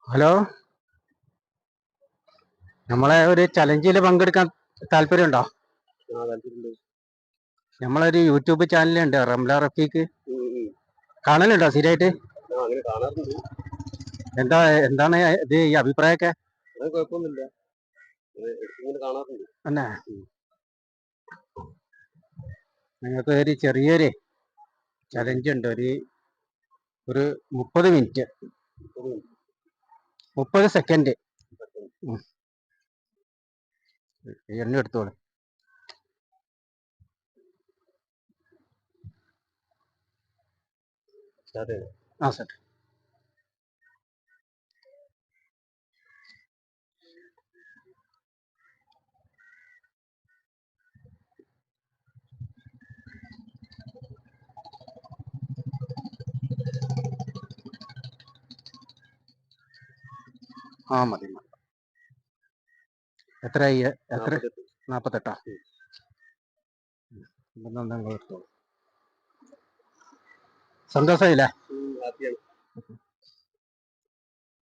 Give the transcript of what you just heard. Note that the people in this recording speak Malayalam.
ഹലോ, നമ്മളെ ഒരു ചലഞ്ചിൽ പങ്കെടുക്കാൻ താല്പര്യമുണ്ടോ? നമ്മളൊരു യൂട്യൂബ് ചാനലുണ്ട്, റംല റഫീഖ്. കാണലുണ്ടോ സ്ഥിരമായിട്ട്? എന്താണ് ഇത് ഈ അഭിപ്രായമൊക്കെ? തന്നെ നിങ്ങൾക്ക് ഒരു ചെറിയൊരു ചലഞ്ച് ഉണ്ട്. ഒരു 30 മിനിറ്റ്, 30 സെക്കൻഡ് എണ്ണ എടുത്തോളൂ. ആ സാർ. ആ മതി. എത്രയായി? 48. സന്തോഷമായില്ലേ?